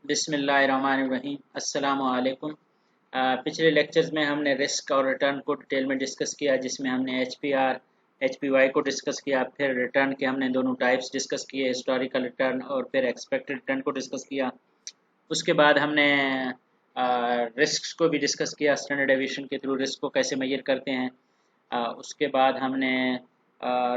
बिस्मिल्लाहिर्रहमानिर्रहीम अस्सलामु अलैकुम। पिछले लेक्चर्स में हमने रिस्क और रिटर्न को डिटेल में डिस्कस किया, जिसमें हमने एचपीआर एचपीवाई को डिस्कस किया। फिर रिटर्न के हमने दोनों टाइप्स डिस्कस किए, हिस्टोरिकल रिटर्न और फिर एक्सपेक्टेड रिटर्न को डिस्कस किया। उसके बाद हमने रिस्क को भी डिस्कस किया, स्टैंडर्ड डेविएशन के थ्रू रिस्क को कैसे मेजर करते हैं। उसके बाद हमने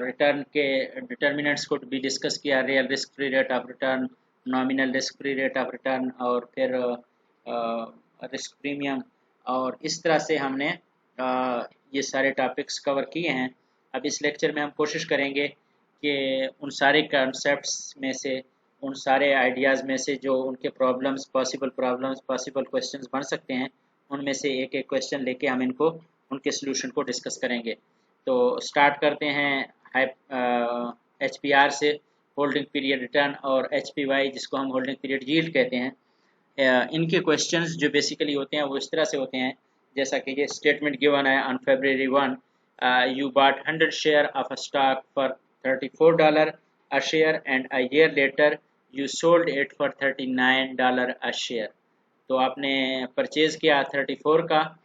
रिटर्न के डिटर्मिनेंट्स को भी डिस्कस किया, real risk free rate of return, nominal risk free rate of return और फिर रिस्क प्रीमियम। और इस तरह से हमने ये सारे टॉपिक्स कवर किए हैं। अब इस लेक्चर में हम कोशिश करेंगे कि उन सारे कॉन्सेप्ट्स में से, उन सारे आइडियाज़ में से जो उनके प्रॉब्लम्स, पॉसिबल क्वेश्चंस बन सकते हैं, उनमें से एक एक क्वेश्चन लेके हम इनको, उनके सोल्यूशन को डिस्कस करेंगे। तो स्टार्ट करते हैं एचपीआर से, होल्डिंग पीरियड रिटर्न, और एचपीवाई जिसको हम होल्डिंग पीरियड यील्ड कहते हैं। इनके क्वेश्चंस जो बेसिकली होते हैं वो इस तरह से होते हैं, जैसा कि ये स्टेटमेंट गिवन है, on February 1 you bought 100 share of a stock for $34 a share and a year later you sold it for $39 a share। तो आपने परचेज किया 34 का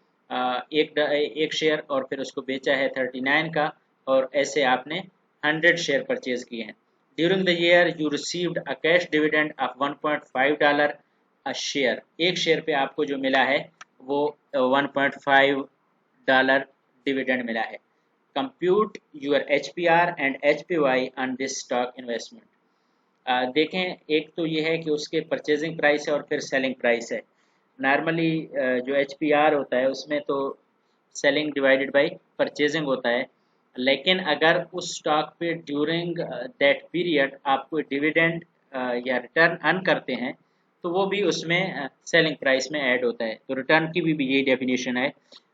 एक शेयर और फिर उसको बेचा है 39 का, और ऐसे आपने 100 शेयर परचेज किए हैं। During the year you received a cash dividend of $1.5 a share. एक शेयर पे आपको जो मिला है वो $1.5 डिविडेंड मिला है। Compute your HPR and HPY on this stock investment. देखें, एक तो ये है कि उसके परचेजिंग प्राइस है और फिर सेलिंग प्राइस है। नॉर्मली जो एचपीआर होता है उसमें तो सेलिंग डिवाइडेड बाय परचेजिंग होता है, लेकिन अगर उस स्टॉक पे ड्यूरिंग दैट पीरियड आप कोई डिविडेंड या रिटर्न अर्न करते हैं तो वो भी उसमें सेलिंग प्राइस में ऐड होता है। तो रिटर्न की भी यही डेफिनेशन है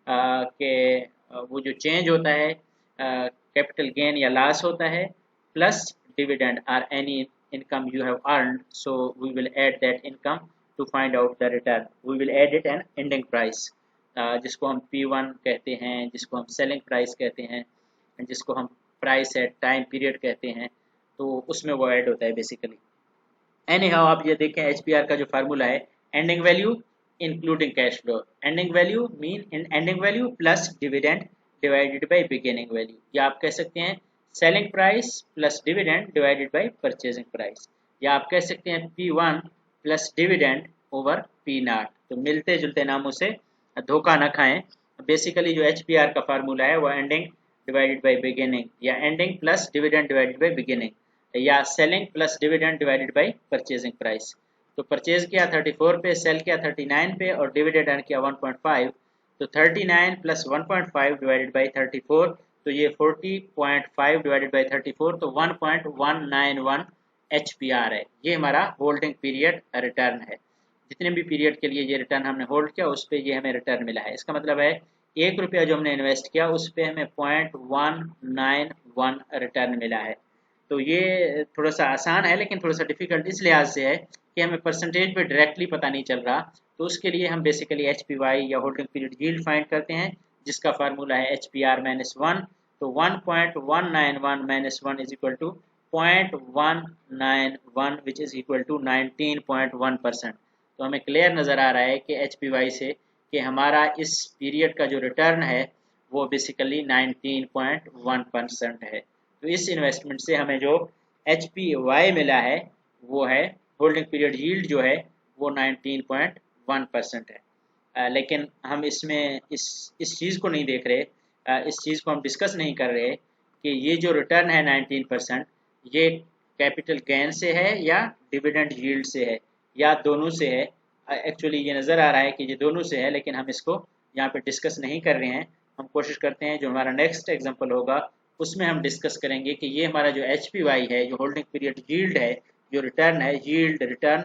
कि वो जो चेंज होता है, कैपिटल गेन या लॉस होता है, प्लस डिविडेंड और any income you have earned, so we will add that income to find out the return. We will add it an ending price, जिसको हम P1 कहते हैं, जिसको हम सेलिंग प्राइस कहते हैं, जिसको हम प्राइस एट टाइम पीरियड कहते हैं। तो उसमें वो ऐड होता है बेसिकली। एनी हाउ आप ये देखें, एचपीआर का जो फार्मूला है, ending value including cash flow. Ending value mean ending value plus dividend divided by beginning value, या आप कह सकते हैं selling price plus dividend divided by purchasing price, या आप कह सकते हैं P1 plus dividend over P0। तो मिलते जुलते नामों से धोखा न खाएं। बेसिकली जो एचपीआर का फार्मूला है वो एंडिंग डिवाइडेड बाय बिगिनिंग, या ending plus dividend divided by beginning, या selling plus dividend divided by purchasing price. तो परचेज किया 34 पे, सेल किया 39 पे और डिविडेंड अर्न किया 1.5। तो 39 प्लस 1.5 डिवाइडेड बाय 34, तो ये 40.5 डिवाइडेड बाय 34, तो 1.191 एचपीआर है। ये हमारा होल्डिंग पीरियड रिटर्न है। जितने भी पीरियड के लिए ये रिटर्न हमने होल्ड किया उस पर ये हमें रिटर्न मिला है। इसका मतलब है ₹1 जो हमने इन्वेस्ट किया उस पर हमें 0.191 रिटर्न मिला है। तो ये थोड़ा सा आसान है, लेकिन थोड़ा सा डिफिकल्ट इस लिहाज से है कि हमें परसेंटेज पे डायरेक्टली पता नहीं चल रहा। तो उसके लिए हम बेसिकली एचपीवाई या होल्डिंग पीरियड यील्ड फाइंड करते हैं, जिसका फार्मूला है एचपीआर माइनस 1। तो 1.191 minus 1 is equal to 0.191 which is equal to 19.1%। तो हमें क्लियर नज़र आ रहा है कि एचपीवाई से कि हमारा इस पीरियड का जो रिटर्न है वो बेसिकली 19.1% है। तो इस इन्वेस्टमेंट से हमें जो एचपीवाई मिला है वो है, होल्डिंग पीरियड यील्ड जो है वो 19.1% है। लेकिन हम इसमें इस चीज़ को नहीं देख रहे, इस चीज़ को हम डिस्कस नहीं कर रहे कि ये जो रिटर्न है 19%, ये कैपिटल गेन से है या डिविडेंड यील्ड से है या दोनों से है। एक्चुअली ये नज़र आ रहा है कि ये दोनों से है, लेकिन हम इसको यहाँ पे डिस्कस नहीं कर रहे हैं। हम कोशिश करते हैं जो हमारा नेक्स्ट एग्जांपल होगा उसमें हम डिस्कस करेंगे कि ये हमारा जो एचपीवाई है, जो होल्डिंग पीरियड यील्ड है, जो रिटर्न है, यील्ड रिटर्न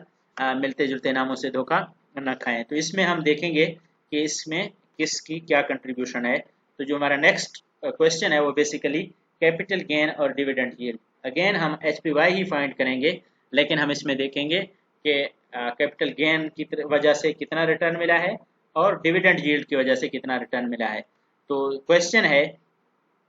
मिलते जुलते नामों से धोखा न खाएं। तो इसमें हम देखेंगे कि इसमें किसकी क्या कंट्रीब्यूशन है। तो जो हमारा नेक्स्ट क्वेश्चन है वो बेसिकली कैपिटल गेन और डिविडेंड यील्ड। अगेन हम एचपीवाई ही फाइंड करेंगे, लेकिन हम इसमें देखेंगे कि कैपिटल गेन की वजह से कितना रिटर्न मिला है और डिविडेंड यील्ड की वजह से कितना रिटर्न मिला है। तो क्वेश्चन है,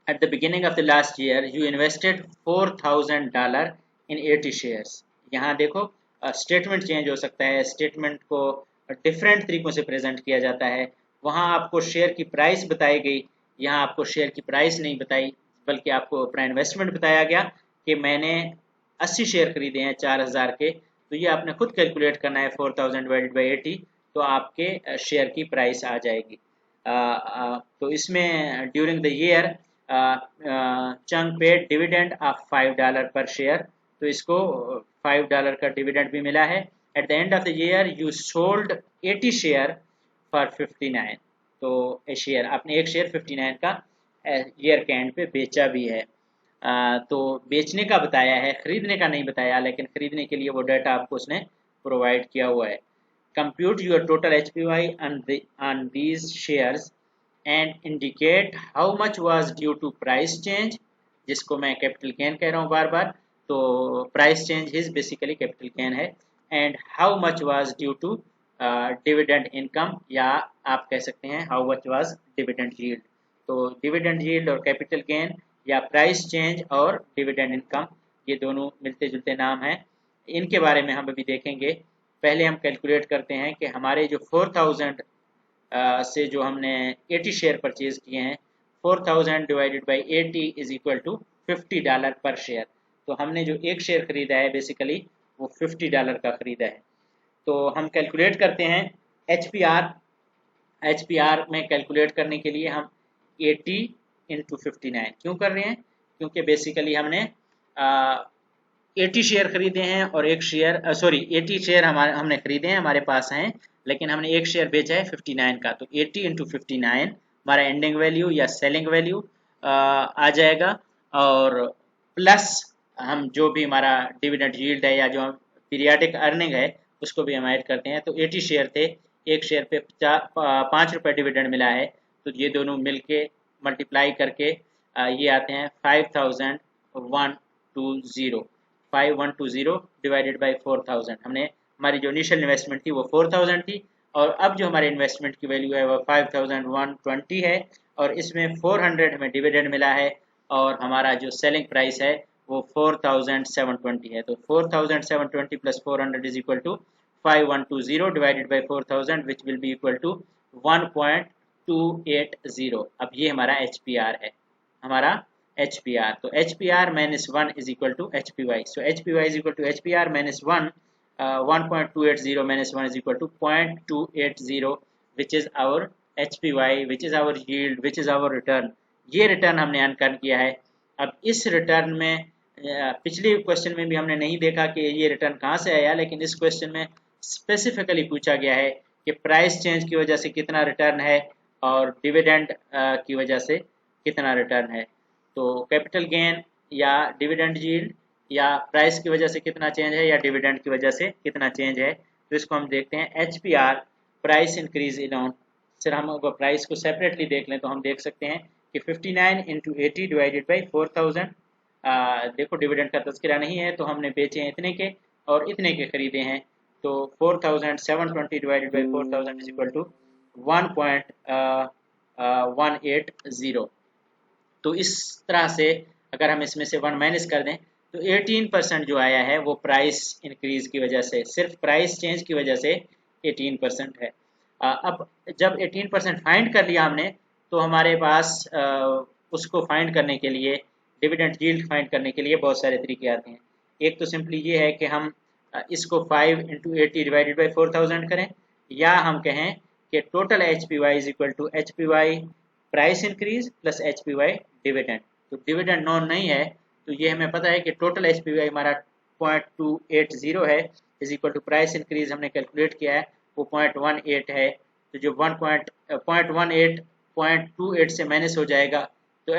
at the beginning of the last year you invested $4,000 in 80 shares। यहाँ देखो स्टेटमेंट चेंज हो सकता है, स्टेटमेंट को डिफरेंट तरीकों से प्रेजेंट किया जाता है। वहाँ आपको शेयर की प्राइस बताई गई, यहाँ आपको शेयर की प्राइस नहीं बताई, बल्कि आपको अपना इन्वेस्टमेंट बताया गया कि मैंने 80 शेयर खरीदे हैं 4000 के, तो ये आपने खुद कैलकुलेट करना है 4000 डिवाइडेड बाई 80, तो आपके शेयर की प्राइस आ जाएगी। तो इसमें ड्यूरिंग द ईयर चंग पेड डिविडेंड ऑफ $5 पर शेयर, तो इसको $5 का डिविडेंड भी मिला है। At the end of the year you sold 80 share for 59, तो शेयर आपने एक शेयर 59 का ईयर के एंड पे बेचा भी है। तो बेचने का बताया है, खरीदने का नहीं बताया, लेकिन खरीदने के लिए वो डाटा आपको उसने प्रोवाइड किया हुआ है। Compute your total HPY on these shares and indicate how much was due to price change, जिसको मैं कैपिटल गेन कह रहा हूँ बार बार, तो price change is basically capital gain है। And how much was due to dividend income, या आप कह सकते हैं how much was dividend yield. तो डिविडेंड यील्ड और कैपिटल गेन या प्राइस चेंज और डिविडेंड इनकम, ये दोनों मिलते जुलते नाम हैं, इनके बारे में हम अभी देखेंगे। पहले हम कैलकुलेट करते हैं कि हमारे जो 4000 से जो हमने 80 शेयर परचेज किए हैं, 4000 divided by 80 is equal to $50 पर शेयर। तो हमने जो एक शेयर खरीदा है बेसिकली वो $50 का खरीदा है। तो हम कैलकुलेट करते हैं एच पी आर में कैलकुलेट करने के लिए हम 80 इंटू 59 क्यों कर रहे हैं, क्योंकि बेसिकली हमने 80 शेयर खरीदे हैं और एक शेयर 80 शेयर हमने खरीदे हैं, हमारे पास हैं, लेकिन हमने एक शेयर बेचा है 59 का। तो 80 इंटू 59 हमारा एंडिंग वैल्यू या सेलिंग वैल्यू आ जाएगा, और प्लस हम जो भी हमारा डिविडेंड यील्ड है या जो पीरियाडिक अर्निंग है उसको भी हम ऐड करते हैं। तो 80 शेयर थे, एक शेयर पे 5 रुपये डिविडेंड मिला है, तो ये दोनों मिलके मल्टीप्लाई करके ये आते हैं 5120 डिवाइडेड बाई 4000। हमने हमारी जो इनिशियल इन्वेस्टमेंट थी वो 4000 थी, और अब जो हमारे इन्वेस्टमेंट की वैल्यू है वो 5120 है, और इसमें 400 हमें डिविडेंड मिला है, और हमारा जो सेलिंग प्राइस है वो 4720 है। तो 4720 plus 400 is equal to 5120 divided by 4000 which will be equal to 1.280। अब ये हमारा HPR है, हमारा HPR। तो HPR minus 1 is equal to HPY। So HPY is equal to HPR minus 1, 1.280 minus 1 is equal to 0.280, which is our HPY, which is our yield, which is our return. ये return हमने अनकर्न किया है। अब इस return में पिछले question में भी हमने नहीं देखा कि ये रिटर्न कहाँ से आया, लेकिन इस क्वेश्चन में स्पेसिफिकली पूछा गया है कि प्राइस चेंज की वजह से कितना रिटर्न है और डिविडेंड की वजह से कितना रिटर्न है। तो कैपिटल गेन या डिविडेंड यील्ड या प्राइस की वजह से कितना चेंज है या डिविडेंड की वजह से कितना चेंज है, तो इसको हम देखते हैं HPR price increase amount. Sir हम अगर प्राइस को सेपरेटली देख लें तो हम देख सकते हैं कि 59 इंटू 80 डिवाइडेड बाई 4000। देखो डिविडेंड का तस्करा नहीं है, तो हमने बेचे हैं इतने के और इतने के खरीदे हैं, तो 4720 divided by 4000 is equal to 1.180। तो इस तरह से अगर हम इसमें से 1 माइनस कर दें तो 18% जो आया है वो प्राइस इंक्रीज की वजह से, सिर्फ प्राइस चेंज की वजह से 18% है। अब जब 18% फाइंड कर लिया हमने, तो हमारे पास उसको फाइंड करने के लिए, डिविडेंड यील्ड फाइंड करने के लिए बहुत सारे तरीके आते हैं। एक तो सिंपली ये है कि हम इसको 5 इंटू 80 डिवाइडेड बाई 4000 करें, या हम कहें कि total HPY is equal to HPY price increase plus HPY dividend. तो डिविडेंड नॉन नहीं है, तो ये हमें पता है कि टोटल HPY हमारा 0.280 है, is equal to price increase हमने कैलकुलेट किया है वो 0.18 है। तो जो 0.28 से माइनस हो जाएगा तो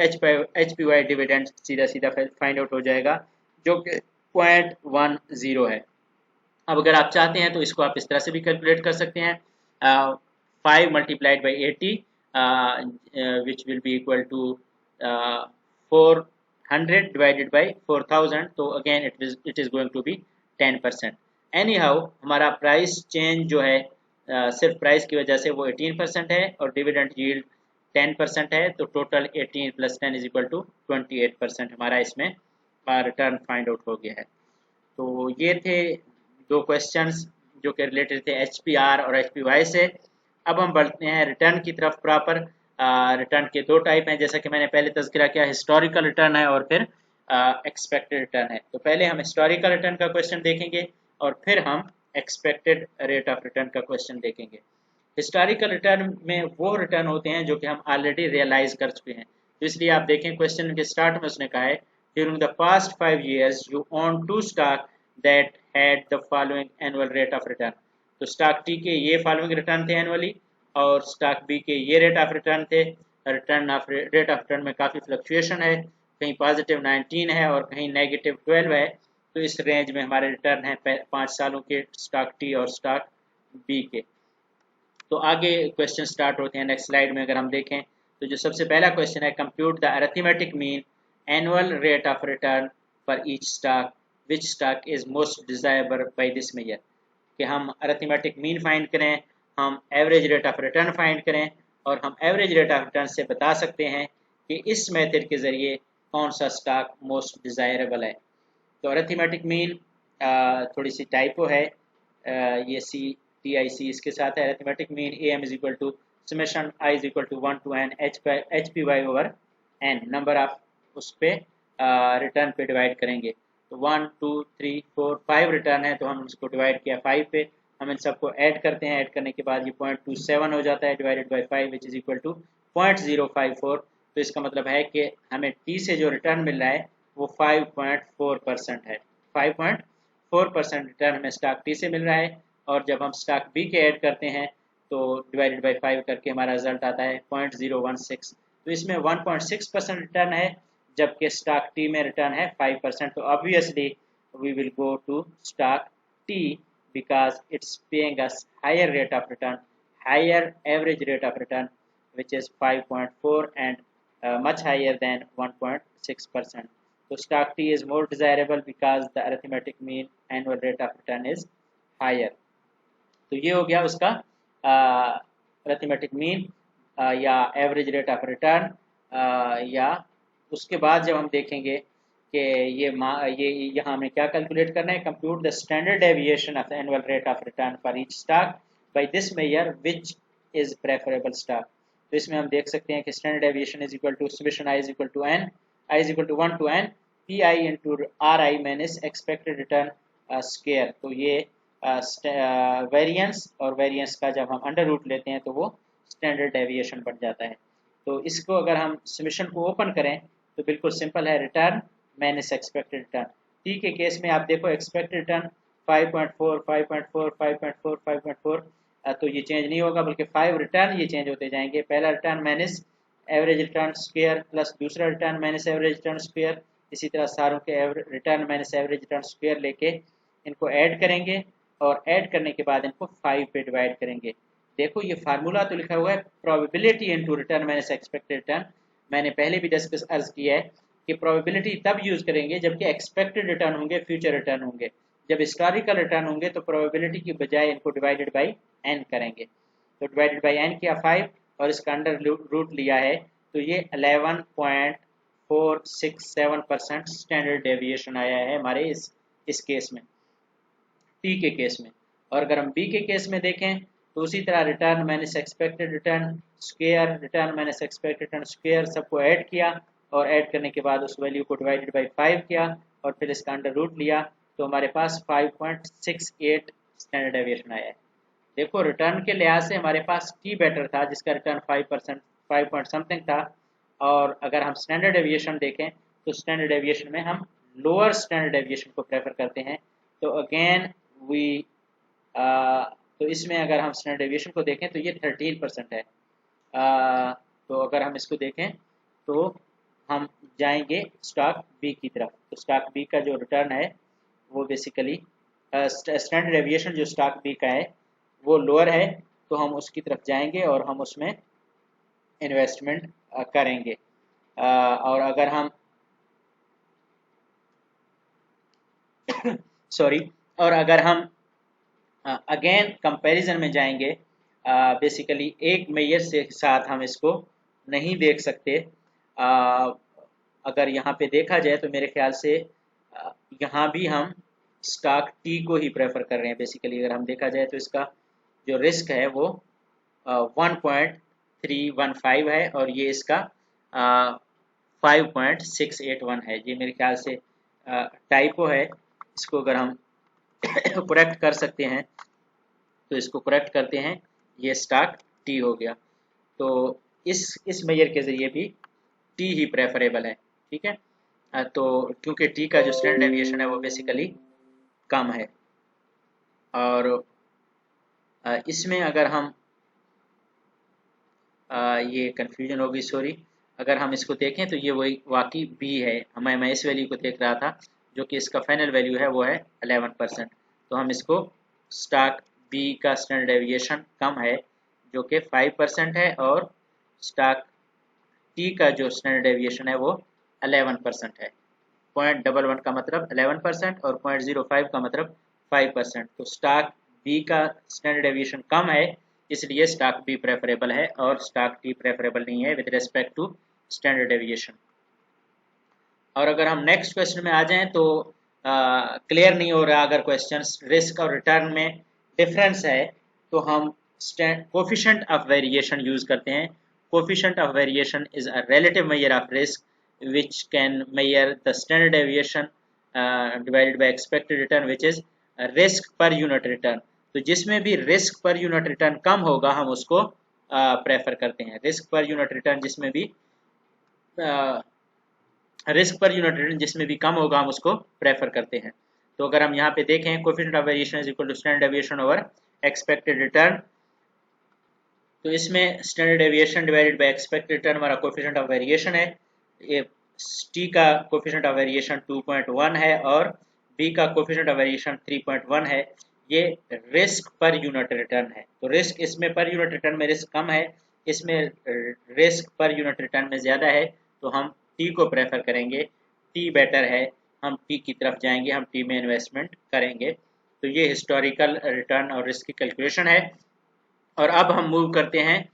HPY डिविडेंड सीधा सीधा फाइंड आउट हो जाएगा, जो कि 0.10 है। अब अगर आप चाहते हैं तो इसको आप इस तरह से भी कैलकुलेट कर सकते हैं, 5 multiplied by 80 which will be equal to 400 divided by 4000। तो again it is going to be 10%। Anyhow हमारा प्राइस चेंज जो है सिर्फ प्राइस की वजह से वो 18% है और डिविडेंड यील्ड 10% है, तो total 18 plus 10 is equal to 28% हमारा इसमें रिटर्न फाइंड आउट हो गया है। तो ये थे दो क्वेश्चंस जो कि रिलेटेड थे HPR और HPY से। अब हम बढ़ते हैं रिटर्न की तरफ प्रॉपर। रिटर्न के दो टाइप हैं, जैसा कि मैंने पहले तज़किरा किया, हिस्टोरिकल रिटर्न है और फिर एक्सपेक्टेड रिटर्न है। तो पहले हम हिस्टोरिकल रिटर्न का क्वेश्चन देखेंगे और फिर हम एक्सपेक्टेड रेट ऑफ रिटर्न का क्वेश्चन देखेंगे। हिस्टोरिकल रिटर्न में वो रिटर्न होते हैं जो कि हम ऑलरेडी रियलाइज कर चुके हैं। तो इसलिए आप देखें क्वेश्चन के स्टार्ट में उसने कहा है during the past 5 years you own 2 stock that had the following annual rate of return. तो स्टॉक टी के ये फॉलोइंग रिटर्न थे एनुअली और स्टॉक बी के ये रेट ऑफ रिटर्न थे। रेट ऑफ रिटर्न में काफ़ी फ्लक्चुएशन है, कहीं पॉजिटिव 19 है और कहीं नेगेटिव 12 है। तो इस रेंज में हमारे रिटर्न है 5 सालों के स्टॉक टी और स्टॉक बी के। तो आगे क्वेश्चन स्टार्ट होते हैं। नेक्स्ट स्लाइड में अगर हम देखें तो जो सबसे पहला क्वेश्चन है, compute the arithmetic mean annual rate of return for each stock which stock is most desirable by this measure. कि हम अरिथमेटिक मीन फाइंड करें, हम average rate of return find करें और हम एवरेज रेट ऑफ रिटर्न से बता सकते हैं कि इस मेथड के ज़रिए कौन सा स्टॉक मोस्ट डिज़ायरेबल है। तो अरिथमेटिक मीन थोड़ी सी टाइपो है, ये CTIC इसके साथ है। Arithmetic mean AM is equal to summation I is equal to 1 to n HPY over n, number आप उस पर रिटर्न पे डिवाइड करेंगे। तो 1 2 3 4 5 रिटर्न है तो हम उसको डिवाइड किया 5 पे। हम इन सबको ऐड करते हैं, ऐड करने के बाद ये 0.27 हो जाता है divided by 5 which is equal to 0.054। तो इसका मतलब है कि हमें टी से जो रिटर्न मिल रहा है वो 5.4% है। 5.4% रिटर्न हमें स्टॉक टी से मिल रहा है और जब हम स्टॉक बी के ऐड करते हैं तो डिवाइडेड बाई 5 करके हमारा रिजल्ट आता है 0.016। तो इसमें 1.6% रिटर्न है जबकि स्टॉक टी में रिटर्न है 5%। तो obviously we will go to stock T because it's paying us higher rate of return, higher average rate of return which is 5.4 and much higher than 1.6%. So stock T is more desirable because the arithmetic mean annual rate of return is higher. तो ये हो गया उसका arithmetic mean या average rate of return। या उसके बाद जब हम देखेंगे कि ये यहाँ हमें क्या कैलकुलेट करना है, compute the standard deviation of annual rate of return for each stock by this measure which is preferable stock. तो इसमें हम देख सकते हैं कि standard deviation is equal to summation I is equal to n, I is equal to 1 to n PI into RI minus expected return square. तो ये variance और वेरिएंस का जब हम अंडर रूट लेते हैं तो वो स्टैंडर्ड डेविएशन बन जाता है। तो इसको अगर हम समेशन को ओपन करें तो बिल्कुल सिंपल है, return minus expected return. T के केस में आप देखो एक्सपेक्टेड रिटर्न 5.4 5.4 5.4 5.4, तो ये चेंज नहीं होगा बल्कि 5 रिटर्न ये चेंज होते जाएंगे। पहला return minus average return square plus दूसरा return minus average return square, इसी तरह सारों के return minus average return square लेके इनको ऐड करेंगे और ऐड करने के बाद इनको 5 पे डिवाइड करेंगे। देखो ये फार्मूला तो लिखा हुआ है probability into return minus expected return. मैंने पहले भी डिस्कस अर्ज किया है कि प्रोबेबिलिटी तब यूज करेंगे जबकि एक्सपेक्टेड रिटर्न होंगे, फ्यूचर रिटर्न होंगे। जब हिस्टोरिकल रिटर्न होंगे तो प्रोबेबिलिटी की बजाय इनको डिवाइडेड बाई n करेंगे। तो डिवाइडेड बाई n किया 5 और इसका अंडर रूट लिया है तो ये 11.467% स्टैंडर्ड डेविएशन आया है हमारे इस केस में, टी के केस में। और अगर हम बी के केस में देखें तो उसी तरह return minus expected return square, return minus expected return square सबको ऐड किया और ऐड करने के बाद उस वैल्यू को डिवाइडेड बाई 5 किया और फिर इसका अंडर रूट लिया तो हमारे पास 5.68 स्टैंडर्ड डेविएशन आया है। देखो रिटर्न के लिहाज से हमारे पास टी बेटर था जिसका रिटर्न 5% 5 पॉइंट समथिंग था। और अगर हम स्टैंडर्ड डेविएशन देखें तो स्टैंडर्ड डेविएशन में हम लोअर स्टैंडर्ड डेविएशन को प्रेफर करते हैं। तो अगेन वी तो इसमें अगर हम स्टैंडर्ड डेविएशन को देखें तो ये 13% है। तो अगर हम इसको देखें तो हम जाएंगे स्टॉक बी की तरफ। तो स्टॉक बी का जो रिटर्न है वो बेसिकली स्टैंडर्ड डेविएशन जो स्टॉक बी का है वो लोअर है, तो हम उसकी तरफ जाएंगे और हम उसमें इन्वेस्टमेंट करेंगे। और अगर हम और अगर हम अगेन कंपैरिजन में जाएंगे, बेसिकली एक मेजर से साथ हम इसको नहीं देख सकते। अगर यहाँ पे देखा जाए तो मेरे ख्याल से यहाँ भी हम स्टॉक टी को ही प्रेफर कर रहे हैं। बेसिकली अगर हम देखा जाए तो इसका जो रिस्क है वो 1.315 है और ये इसका 5.681 है। ये मेरे ख्याल से टाइपो है, इसको अगर हम करेक्ट कर सकते हैं तो इसको करेक्ट करते हैं, ये स्टॉक टी हो गया। तो इस मेजर के ज़रिए भी टी ही प्रेफरेबल है, ठीक है। तो क्योंकि टी का जो स्टैंडर्ड डेविएशन है वो बेसिकली कम है, और इसमें अगर हम ये कन्फ्यूजन होगी, सॉरी, अगर हम इसको देखें तो ये वही वाकई बी है। मैं इस वैल्यू को देख रहा था जो कि इसका फाइनल वैल्यू है वो है 11%। तो हम इसको स्टॉक बी का स्टैंडर्ड डेविएशन कम है जो कि 5% है, और स्टॉक टी का जो स्टैंडर्ड डेविएशन है वो 11% है। 0.11 का मतलब 11% और 0.05 का मतलब 5%। तो स्टॉक बी का स्टैंडर्ड डेविएशन कम है, इसलिए स्टॉक बी प्रेफरेबल है और स्टॉक टी प्रेफरेबल नहीं है with respect to standard deviation. और अगर हम नेक्स्ट क्वेश्चन में आ जाएं तो क्लियर नहीं हो रहा, अगर क्वेश्चन रिस्क और रिटर्न में डिफरेंस है तो हम कोफिशिएंट ऑफ वेरिएशन यूज करते हैं। Coefficient of variation is a relative measure of risk which can measure the standard deviation divided by expected return which is risk per unit return। तो जिसमें भी risk per unit return कम होगा हम उसको prefer करते हैं। रिस्क पर यूनिट रिटर्न जिसमें भी रिस्क पर यूनिट रिटर्न जिसमें भी कम होगा हम उसको प्रेफर करते हैं। तो अगर हम यहाँ पे देखें coefficient of variation is equal to standard deviation over expected return, तो इसमें standard deviation divided by expected return हमारा कोफिशिएंट ऑफ वेरिएशन है। ये टी का कोफिशिएंट ऑफ वेरिएशन 2.1 है और बी का कोफिशिएंट ऑफ वेरिएशन 3.1 है। ये रिस्क पर यूनिट रिटर्न है। तो रिस्क इसमें पर यूनिट रिटर्न में रिस्क कम है, इसमें रिस्क पर यूनिट रिटर्न में ज़्यादा है, तो हम टी को प्रेफर करेंगे। टी बेटर है, हम टी की तरफ जाएंगे, हम टी में इन्वेस्टमेंट करेंगे। तो ये हिस्टोरिकल रिटर्न और रिस्क की कैलकुलेशन है। और अब हम मूव करते हैं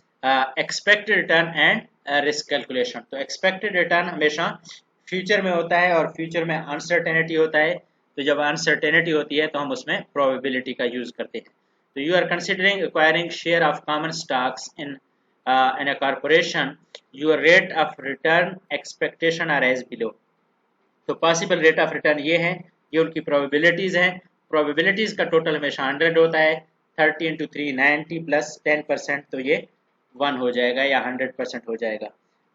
expected return and risk calculation. तो एक्सपेक्टेड रिटर्न हमेशा फ्यूचर में होता है और फ्यूचर में अनसर्टेनिटी होता है। तो जब अनसर्टेनिटी होती है तो हम उसमें प्रोबेबिलिटी का यूज करते हैं। तो you are considering acquiring share of common stocks in a corporation, your rate of return expectation are as below। तो पॉसिबल रेट ऑफ रिटर्न ये है, ये उनकी प्रोबेबिलिटीज हैं। प्रोबेबिलिटीज का टोटल हमेशा 100 होता है। 30 × 3 90 प्लस 10%, तो ये 1 हो जाएगा या 100% हो जाएगा।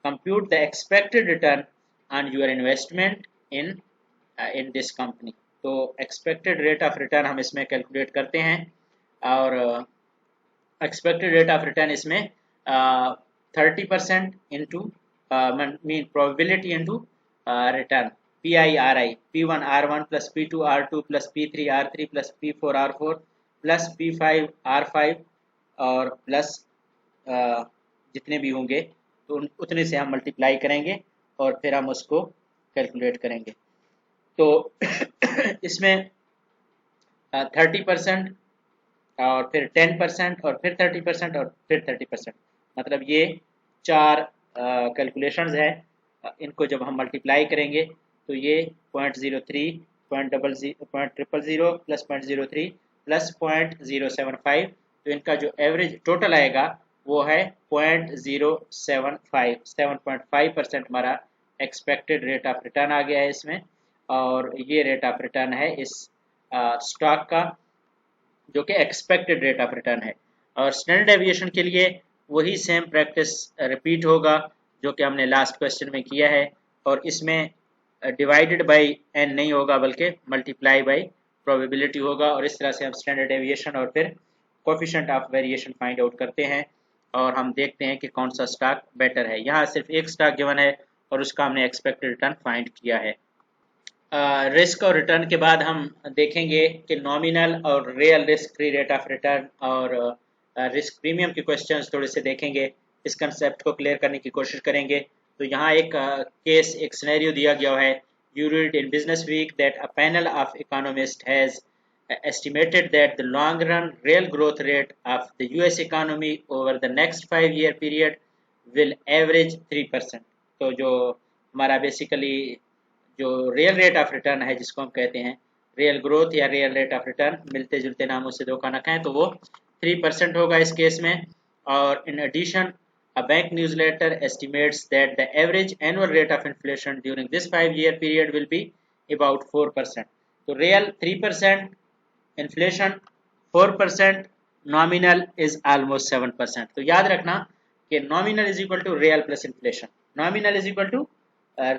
Compute the expected return on your investment in this company. तो एक्सपेक्टेड रेट ऑफ रिटर्न हम इसमें कैलकुलेट करते हैं, और एक्सपेक्टेड रेट ऑफ रिटर्न इसमें 30% into mean probability into return PIRI P1 R1 plus P2 R2 plus P3 R3 plus P4 R4 plus P5 R5 और plus जितने भी होंगे तो उतने से हम मल्टीप्लाई करेंगे और फिर हम उसको कैलकुलेट करेंगे। तो इसमें 30% और फिर 10% और फिर 30% और फिर 30%, मतलब ये 4 कैलकुलेशंस हैं। इनको जब हम मल्टीप्लाई करेंगे तो ये 0.03 0.000 प्लस 0.03 प्लस 0.075, तो इनका जो एवरेज टोटल आएगा वो है 0.075। 7.5% हमारा एक्सपेक्टेड रेट ऑफ रिटर्न आ गया है इसमें, और ये रेट ऑफ रिटर्न है इस स्टॉक का जो कि एक्सपेक्टेड रेट ऑफ रिटर्न है। और स्टैंडर्ड डेविएशन के लिए वही सेम प्रैक्टिस रिपीट होगा जो कि हमने लास्ट क्वेश्चन में किया है, और इसमें डिवाइडेड बाय n नहीं होगा बल्कि मल्टीप्लाई बाय प्रोबेबिलिटी होगा। और इस तरह से हम स्टैंडर्ड डेविएशन और फिर coefficient of variation find out करते हैं और हम देखते हैं कि कौन सा स्टॉक बेटर है। यहाँ सिर्फ एक स्टॉक गिवन है और उसका हमने एक्सपेक्टेड रिटर्न फाइंड किया है। रिस्क और रिटर्न के बाद हम देखेंगे कि नॉमिनल और real risk free rate of return और रिस्क प्रीमियम के क्वेश्चंस थोड़े से देखेंगे, इस कंसेप्ट को क्लियर करने की कोशिश करेंगे। तो यहाँ एक केस, एक सिनेरियो दिया गया है। You read in Business Week that a panel of economist has estimated that the long run real growth rate of the US economy over the next 5-year period will average 3%। तो जो हमारा basically जो real rate of return है जिसको हम कहते हैं real growth या रियल रेट ऑफ रिटर्न मिलते जुलते नामों से धोखा न खाएं, तो वो 3% होगा इस केस में। और in addition a bank newsletter estimates that the average annual rate of inflation during this 5-year period will be about 4%. तो real 3%, inflation 4%, nominal is almost 7%. तो याद रखना कि nominal is equal to real plus inflation. Nominal is equal to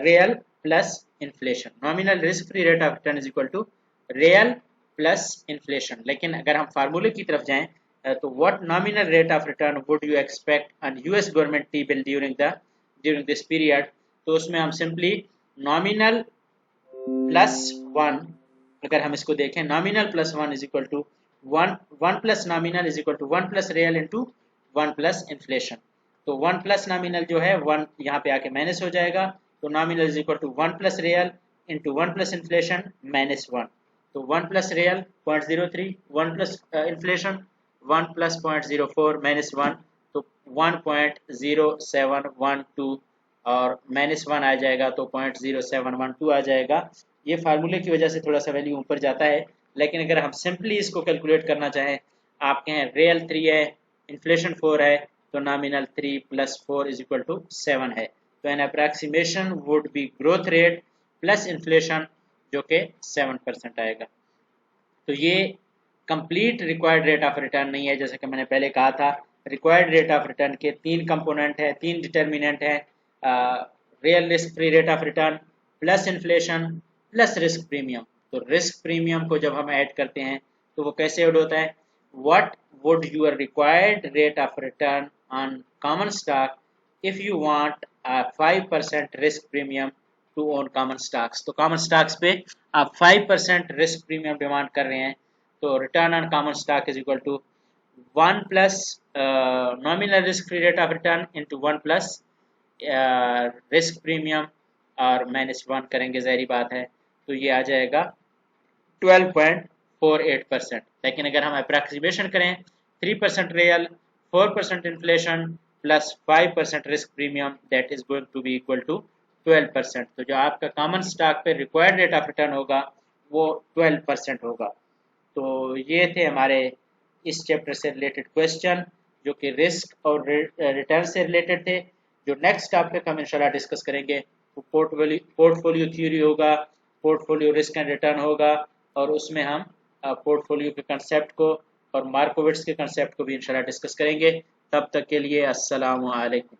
real plus inflation. Nominal risk free rate of return is equal to real plus inflation. लेकिन अगर हम फार्मूले की तरफ जाएं तो what nominal rate of return would you expect on US government T-bill during this period? तो उसमें हम simply nominal plus 1, अगर हम इसको देखें nominal plus 1 is equal to 1 plus nominal is equal to 1 plus real into 1 plus inflation. तो 1 plus nominal जो है 1 यहाँ पे आके माइनस हो जाएगा, तो nominal is equal to 1 plus real into 1 plus inflation minus 1. तो 1 plus real 0.03, 1 plus inflation 1 plus 0.04 minus 1, तो 1.0712 और माइनस 1 आ जाएगा तो 0.0712 आ जाएगा। ये फार्मूले की वजह से थोड़ा सा वैल्यू ऊपर जाता है, लेकिन अगर हम सिंपली इसको कैलकुलेट करना चाहें, आपके हैं रियल 3 है, इन्फ्लेशन 4 है, तो nominal 3 plus 4 is equal to 7 है। तो an approximation would be growth rate plus inflation जो कि 7% आएगा। तो ये complete required rate of return नहीं है, जैसे कि मैंने पहले कहा था रिक्वायर्ड रेट ऑफ रिटर्न के 3 कंपोनेंट है, 3 डिटर्मिनेंट है, real risk free rate of return plus inflation plus risk premium. तो रिस्क प्रीमियम को जब हम ऐड करते हैं तो वो कैसे ऐड होता है, what would your required rate of return on common stock if you want 5% risk premium to own common stocks. तो कॉमन स्टॉक्स पे आप 5% रिस्क प्रीमियम डिमांड कर रहे हैं, तो return on common stock is equal to 1 plus nominal risk free rate of return into 1 plus risk premium और minus 1 करेंगे, ज़ाहिर बात है, तो ये आ जाएगा 12.48%। लेकिन अगर हम अप्रॉक्सीमेशन करें 3% real 4% inflation plus 5% risk premium that is going to be equal to 12%। तो जो आपका कॉमन स्टॉक पे रिक्वायर्ड रेट ऑफ रिटर्न होगा वो 12% होगा। तो ये थे हमारे इस चैप्टर से रिलेटेड क्वेश्चन जो कि रिस्क और रिटर्न से रिलेटेड थे। जो नेक्स्ट टॉपिक हम इंशाल्लाह डिस्कस करेंगे वो पोर्टफोलियो थ्योरी होगा, पोर्टफोलियो रिस्क एंड रिटर्न होगा, और उसमें हम पोर्टफोलियो के कंसेप्ट को और मार्कोविट्स के कंसेप्ट को भी इंशाल्लाह डिस्कस करेंगे। तब तक के लिए अस्सलामु अलैकुम।